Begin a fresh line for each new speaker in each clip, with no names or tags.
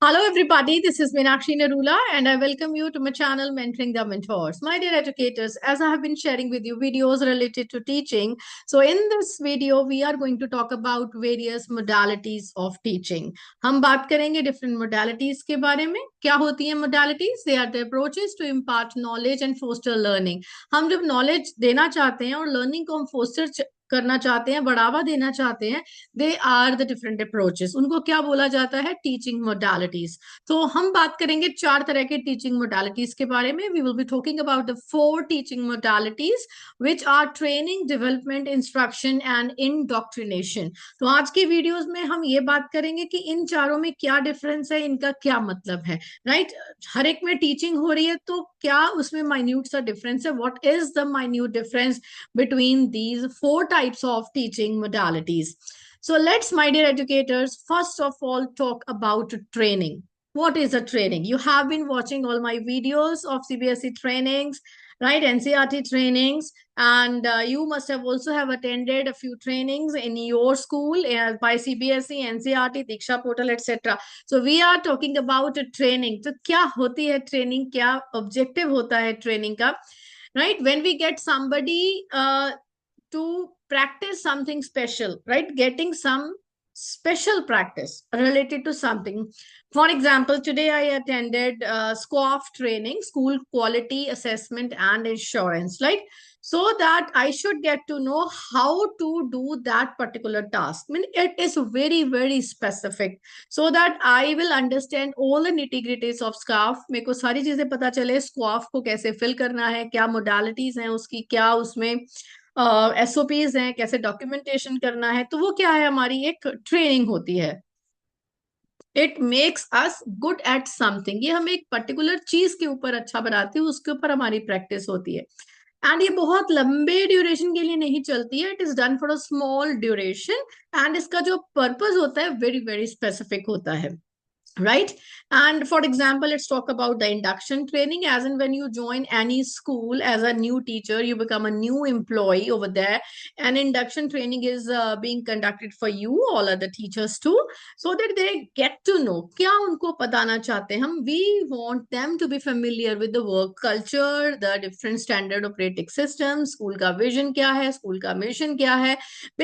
Hello, everybody. This is Meenakshi Narula, and I welcome you to my channel, Mentoring the Mentors. My dear educators, as I have been sharing with you videos related to teaching, so in this video, we are going to talk about various modalities of teaching. हम बात करेंगे different modalities के बारे में. क्या होती हैं modalities? They are the approaches to impart knowledge and foster learning. हम जब knowledge देना चाहते हैं और learning को हम foster करना चाहते हैं, बढ़ावा देना चाहते हैं, they are the different approaches. उनको क्या बोला जाता है? Teaching modalities. तो हम बात करेंगे चार तरह के टीचिंग मोडालिटीज के बारे में. We will be talking about the 4 teaching modalities which are training, development, instruction and indoctrination. तो आज के वीडियोस में हम ये बात करेंगे कि इन चारों में क्या डिफरेंस है, इनका क्या मतलब है. राइट हर एक में टीचिंग हो रही है, तो क्या उसमें माइन्यूट सा डिफरेंस है? What is the minute difference between these 4 types of teaching modalities? So let's, my dear educators, first of all talk about training. What is a training? You have been watching all my videos of CBSE trainings, right? NCERT trainings, and you must have also have attended a few trainings in your school by CBSE, NCERT, Diksha Portal, etc. So we are talking about training. तो क्या होती है training, क्या objective होता है training का? Right, when we get somebody to practice something special, right, getting some special practice related to something. For example, today I attended SQAF training, School Quality Assessment and Insurance, right? So that I should get to know how to do that particular task. I mean, it is very, very specific, so that I will understand all the nitty-gritties of SCARF. मेरे को सारी चीजें पता चले SCARF को कैसे fill करना है, क्या मोडालिटीज हैं उसकी, क्या उसमें एसओपीज हैं, कैसे डॉक्यूमेंटेशन करना है. तो वो क्या है, हमारी एक ट्रेनिंग होती है. It makes us good at something. ये हमें एक पर्टिकुलर चीज के ऊपर अच्छा बनाती है, उसके ऊपर हमारी प्रैक्टिस होती है. एंड ये बहुत लंबे ड्यूरेशन के लिए नहीं चलती है. It is done for a small duration, and इसका जो पर्पज होता है वेरी वेरी स्पेसिफिक होता है. Right, and for example, let's talk about the induction training. As in, when you join any school as a new teacher, you become a new employee over there, and induction training is being conducted for you, all other teachers too, so that they get to know क्या उनको बताना चाहते हैं हम. We want them to be familiar with the work culture, the different standard operating systems, school का vision क्या है, school का mission क्या है.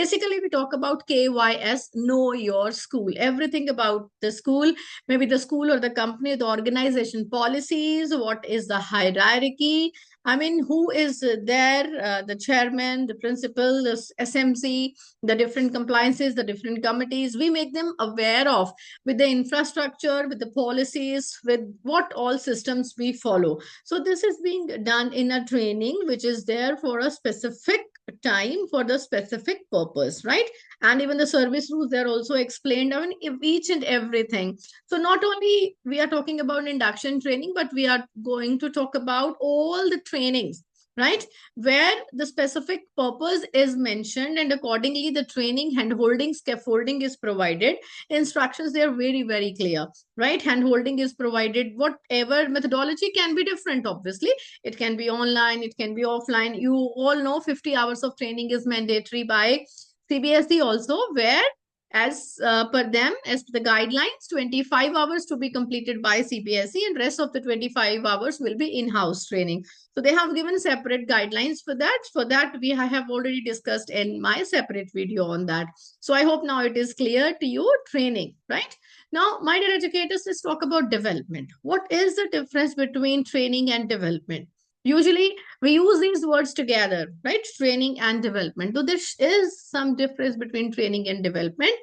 Basically, we talk about KYS, know your school, everything about the school, maybe the school or the company, the organization policies, what is the hierarchy, I mean, who is there, the chairman, the principal, the SMC, the different compliances, the different committees. We make them aware of with the infrastructure, with the policies, with what all systems we follow. So this is being done in a training which is there for a specific time, for the specific purpose, right? And even the service rules, they're also explained. I mean, each and everything. So not only we are talking about induction training, but we are going to talk about all the trainings, right, where the specific purpose is mentioned, and accordingly the training, hand holding, scaffolding is provided. Instructions, they are very very clear, right? Hand holding is provided. Whatever methodology can be different, obviously it can be online, it can be offline. You all know 50 hours of training is mandatory by CBSE also, where as per them, as per the guidelines, 25 hours to be completed by CBSE, and rest of the 25 hours will be in-house training. So they have given separate guidelines for that. For that, we have already discussed in my separate video on that. So I hope now it is clear to you. Training, right? Now, my dear educators, let's talk about development. What is the difference between training and development? Usually we use these words together, right? Training and development. So there is some difference between training and development.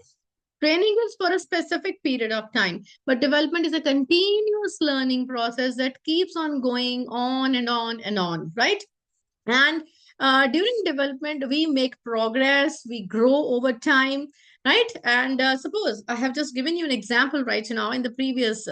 Training is for a specific period of time, but development is a continuous learning process that keeps on going on and on and on, right? And during development, we make progress, we grow over time, right? And suppose I have just given you an example right now in the previous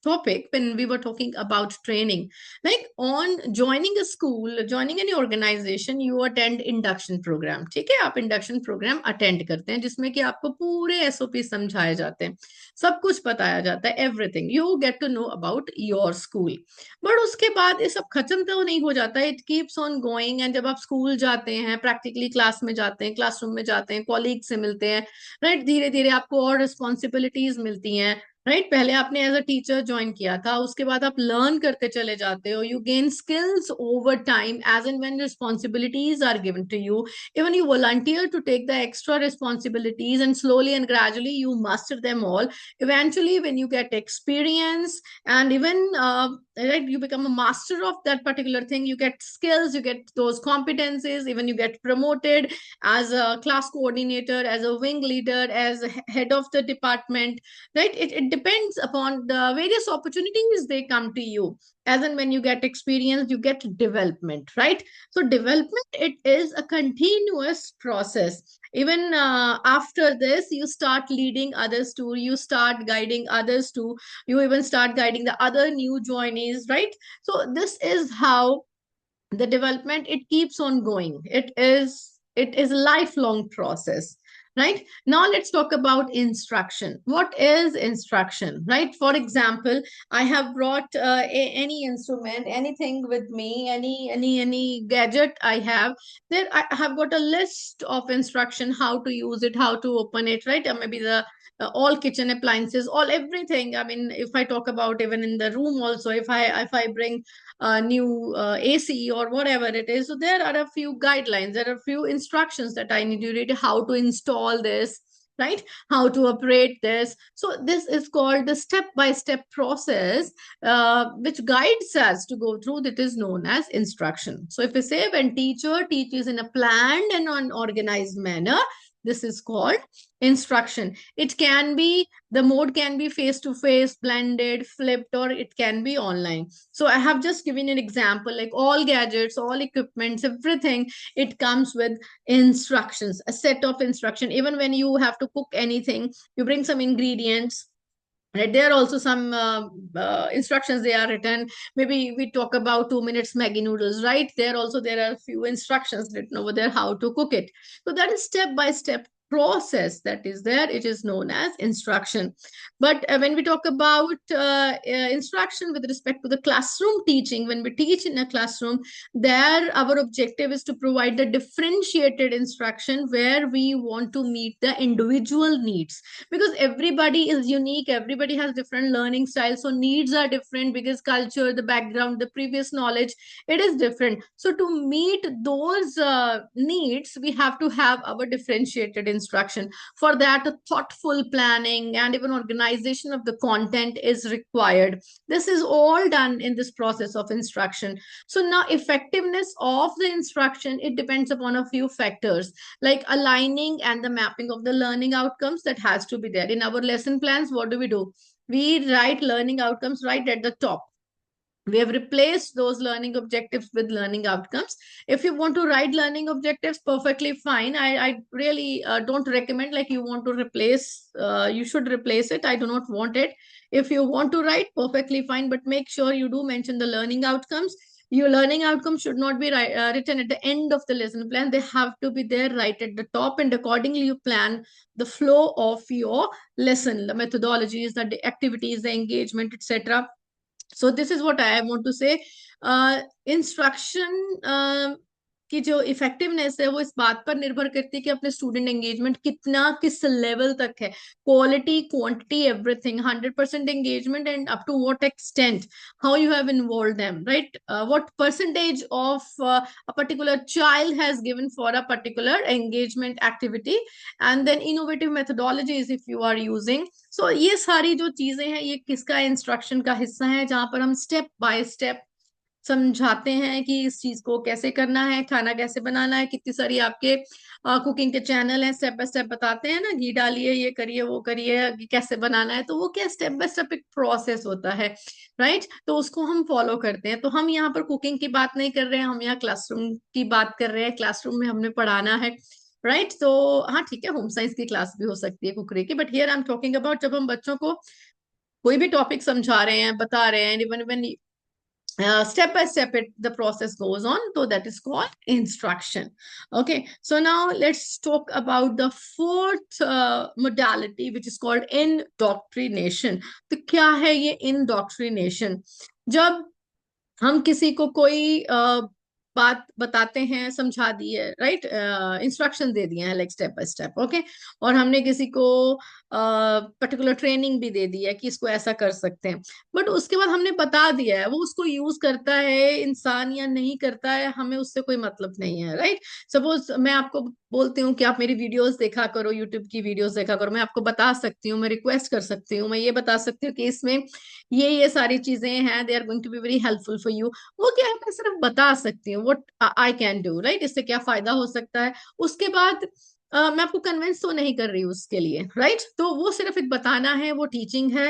topic when we were talking about training, like on joining a school, joining any organization, you attend induction program. ठीक है, आप induction program attend करते हैं जिसमें कि आपको पूरे SOP समझाए जाते हैं, सब कुछ बताया जाता है, everything you get to know about your school. But उसके बाद ये सब खत्म तो नहीं हो जाता है, it keeps on going. And जब आप स्कूल जाते हैं, प्रैक्टिकली क्लास में जाते हैं, क्लासरूम में जाते हैं, कॉलीग से मिलते हैं, राइट, धीरे धीरे आपको और रिस्पॉन्सिबिलिटीज मिलती हैं, राइट पहले आपने एज अ टीचर ज्वाइन किया था, उसके बाद आप लर्न करते चले जाते हो, you gain skills over time as and when responsibilities are given to you, even you volunteer to take the extra responsibilities, and slowly and gradually you master them all. Eventually when you get experience, and even right, you become a master of that particular thing, you get skills, you get those competencies, even you get promoted as a class coordinator, as a wing leader, as a head of the department, right? It depends upon the various opportunities they come to you. As and when you get experience, you get development, right? So development, it is a continuous process. Even after this, you start leading others to, you start guiding others to, you even start guiding the other new joinees, right? So this is how the development, it keeps on going. It is a lifelong process. Right now, let's talk about instruction. What is instruction? Right, for example, I have brought any instrument, anything with me, any gadget I have. There I have got a list of instruction, how to use it, how to open it, right? Maybe the all kitchen appliances, all everything. I mean, if I talk about even in the room also, if I bring new AC or whatever it is. So there are a few guidelines, there are a few instructions that I need to read, how to install this, right? How to operate this. So this is called the step-by-step process, which guides us to go through. That is known as instruction. So if we say when teacher teaches in a planned and an organized manner, this is called instruction. It can be, the mode can be face to face, blended, flipped, or it can be online. So I have just given an example, like all gadgets, all equipments, everything, it comes with instructions, a set of instruction. Even when you have to cook anything, you bring some ingredients, right? There are also some instructions they are written. Maybe we talk about 2 minutes Maggi noodles, right? There also, there are a few instructions written over there how to cook it. So that is step by step process that is there. It is known as instruction. But when we talk about instruction with respect to the classroom teaching, when we teach in a classroom, there our objective is to provide the differentiated instruction where we want to meet the individual needs, because everybody is unique, everybody has different learning styles, so needs are different, because culture, the background, the previous knowledge, it is different. So to meet those needs, we have to have our differentiated instruction. For that, a thoughtful planning and even organization of the content is required. This is all done in this process of instruction. So now effectiveness of the instruction, it depends upon a few factors, like aligning and the mapping of the learning outcomes, that has to be there. In our lesson plans, what do? We write learning outcomes right at the top. We have replaced those learning objectives with learning outcomes. If you want to write learning objectives, perfectly fine. I really don't recommend, like, you want to replace, you should replace it. I do not want it. If you want to write, perfectly fine, but make sure you do mention the learning outcomes. Your learning outcomes should not be written at the end of the lesson plan. They have to be there right at the top, and accordingly you plan the flow of your lesson, the methodologies, the activities, the engagement, etc. So this is what I want to say. Instruction की जो effectiveness है, वो इस बात पर निर्भर करती है कि अपने स्टूडेंट एंगेजमेंट कितना, किस लेवल तक है, quality, quantity, everything, 100% engagement, and up to what extent, how you have involved them, right? What percentage of a particular child has given for a particular engagement activity, and then innovative methodologies if you are using. So ये सारी जो चीजें हैं, ये किसका instruction का हिस्सा है, जहां पर हम स्टेप बाय स्टेप समझाते हैं कि इस चीज को कैसे करना है, खाना कैसे बनाना है। कितनी सारी आपके कुकिंग के चैनल हैं, स्टेप बाय स्टेप बताते हैं ना, घी डालिए, ये करिए, वो करिए, कैसे बनाना है। तो वो क्या, स्टेप बाय स्टेप एक प्रोसेस होता है, राइट? तो उसको हम फॉलो करते हैं। तो हम यहाँ पर कुकिंग की बात नहीं कर रहे हैं, हम यहाँ क्लासरूम की बात कर रहे हैं। क्लासरूम में हमने पढ़ाना है, राइट? तो हाँ, ठीक है, होम साइंस की क्लास भी हो सकती है कुकरी की, but here I am talking about जब हम बच्चों को कोई भी टॉपिक समझा रहे हैं, बता रहे हैं, even when step by step the process goes on, so that is called instruction. Okay, so now let's talk about the fourth modality, which is called indoctrination. तो क्या है ये indoctrination? जब हम किसी को कोई बात बताते हैं, समझा दी है, राइट, इंस्ट्रक्शन दे दिए हैं, like step by step, okay, और हमने किसी को पर्टिकुलर ट्रेनिंग भी दे दी है कि इसको ऐसा कर सकते हैं, बट उसके बाद हमने बता दिया है, वो उसको यूज करता है इंसान या नहीं करता है, हमें उससे कोई मतलब नहीं है, राइट। सपोज मैं आपको बोलती हूँ कि आप मेरी वीडियोस देखा करो, यूट्यूब की वीडियोस देखा करो, मैं आपको बता सकती हूँ, मैं रिक्वेस्ट कर सकती हूँ, मैं ये बता सकती हूँ कि इसमें ये सारी चीजें हैं, they are going to be very helpful for you. वो क्या है, मैं सिर्फ बता सकती हूँ what I can do, right, इससे क्या फायदा हो सकता है। उसके बाद मैं आपको कन्विंस तो नहीं कर रही हूँ उसके लिए, राइट, तो वो सिर्फ एक बताना है, वो टीचिंग है।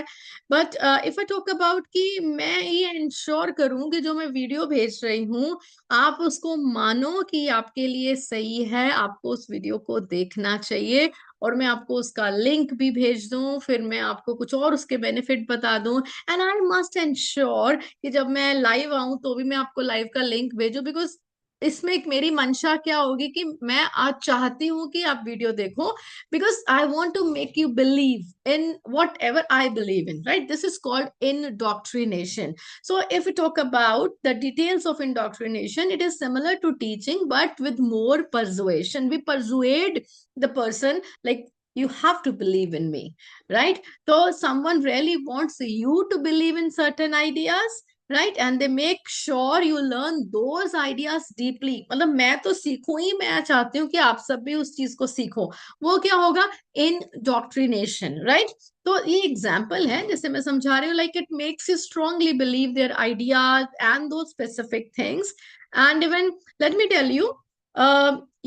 But if I talk about कि मैं ये इंश्योर करूं कि जो मैं वीडियो भेज रही हूँ आप उसको मानो कि आपके लिए सही है, आपको उस वीडियो को देखना चाहिए, और मैं आपको उसका लिंक भी भेज दूं, फिर मैं आपको कुछ और उसके बेनिफिट बता दूं, एंड आई मस्ट एंश्योर कि जब मैं लाइव आऊं तो भी मैं आपको लाइव का लिंक भेजूं, बिकॉज इसमें एक मेरी मंशा क्या होगी कि मैं आज चाहती हूँ कि आप वीडियो देखो, because I want to make you believe in whatever I believe in, right? This is called indoctrination. So if we talk about the details of indoctrination, it is similar to teaching, but with more persuasion. We persuade the person like, you have to believe in me, right? So someone really wants you to believe in certain ideas, right? And they make sure you learn those ideas deeply. मतलब मैं तो सीखूं ही, मैं चाहती हूँ कि आप सब भी उस चीज को सीखो। वो क्या होगा, इन डॉक्ट्रिनेशन, राइट। तो ये एग्जाम्पल है, जैसे मैं समझा रही हूँ, like it makes you strongly believe their ideas and two specific things. And even let me tell you,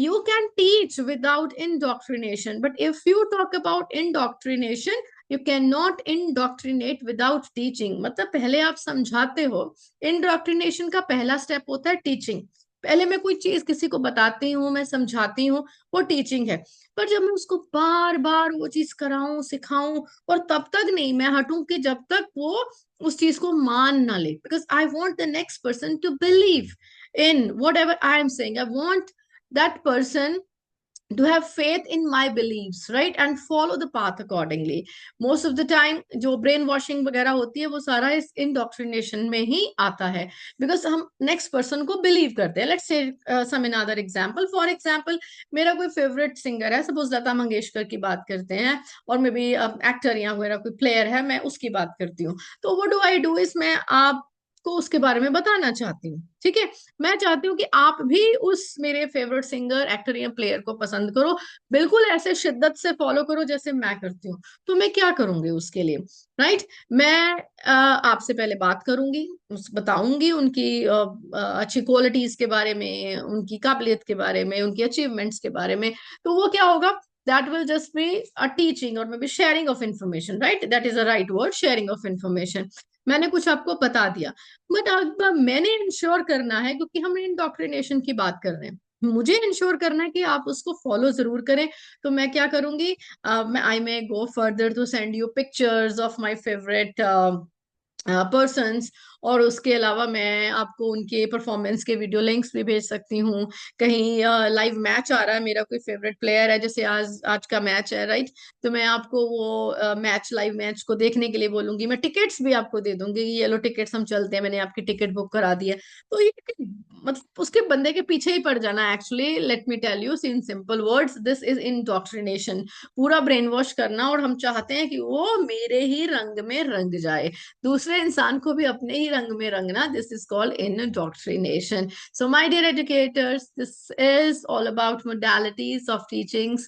you can teach without indoctrination, but if you talk about indoctrination, you cannot indoctrinate without teaching. मतलब पहले आप समझाते हो, indoctrination का पहला step होता है teaching. पहले मैं कोई चीज किसी को बताती हूँ, मैं समझाती हूँ, वो टीचिंग है। पर जब मैं उसको बार बार वो चीज कराऊं, सिखाऊं, और तब तक नहीं मैं हटूं कि जब तक वो उस चीज को मान ना ले, because I want the next person to believe in whatever I am saying. I want that person to have faith in my beliefs, right, and follow the path accordingly. Most of the time जो brain washing वगैरह होती है वो सारा इस indoctrination में ही आता है, बिकॉज हम नेक्स्ट पर्सन को बिलीव करते हैं। Let's say some another example, for example मेरा कोई फेवरेट सिंगर है, सपोज लता मंगेशकर की बात करते हैं, और मे बी एक्टर या मेरा कोई प्लेयर है, मैं उसकी बात करती हूँ, तो what do I do is मैं आप को उसके बारे में बताना चाहती हूँ, ठीक है। मैं चाहती हूँ कि आप भी उस मेरे फेवरेट सिंगर, एक्टर या प्लेयर को पसंद करो, बिल्कुल ऐसे शिद्दत से फॉलो करो जैसे मैं करती हूँ। तो मैं क्या करूंगी उसके लिए, राइट, मैं आपसे पहले बात करूंगी, बताऊंगी उनकी अच्छी क्वालिटीज के बारे में, उनकी काबिलियत के बारे में, उनकी अचीवमेंट्स के बारे में। तो वो क्या होगा, that will just be a teaching or maybe sharing of information, right? That is the right word, sharing of information. मैंने कुछ आपको बता दिया, बट अब मैंने इंश्योर करना है, क्योंकि हम इंडोक्ट्रिनेशन की बात कर रहे हैं, मुझे इंश्योर करना है कि आप उसको फॉलो जरूर करें। तो मैं क्या करूंगी, मैं I may go further to send you pictures of my favourite persons, और उसके अलावा मैं आपको उनके परफॉर्मेंस के वीडियो लिंक्स भी भेज सकती हूँ। कहीं लाइव मैच आ रहा है, मेरा कोई फेवरेट प्लेयर है, जैसे आज आज का मैच है, राइट, तो मैं आपको वो मैच, लाइव मैच को देखने के लिए बोलूंगी, मैं टिकट्स भी आपको दे दूंगी कि ये लो टिकट्स, हम चलते हैं, मैंने आपकी टिकट बुक करा दी है। तो ये मतलब उसके बंदे के पीछे ही पड़ जाना, actually let me tell you in simple words, this is indoctrination, पूरा ब्रेन वॉश करना, और हम चाहते हैं कि वो मेरे ही रंग में रंग जाए, दूसरे इंसान को भी अपने ही रंग में रंगना। This is called indoctrination. So my dear educators, this is all about modalities of teachings.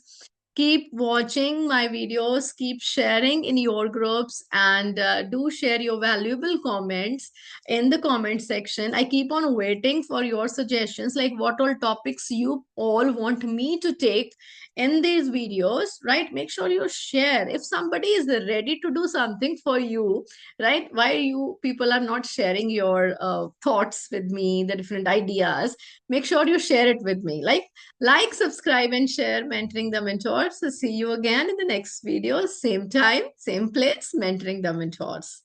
Keep watching my videos, keep sharing in your groups, and do share your valuable comments in the comment section. I keep on waiting for your suggestions, like what all topics you all want me to take in these videos, right? Make sure you share. If somebody is ready to do something for you, right, why you people are not sharing your thoughts with me, the different ideas, make sure you share it with me, like, subscribe and share Mentoring the Mentors. So see you again in the next video, same time, same place, Mentoring the Mentors.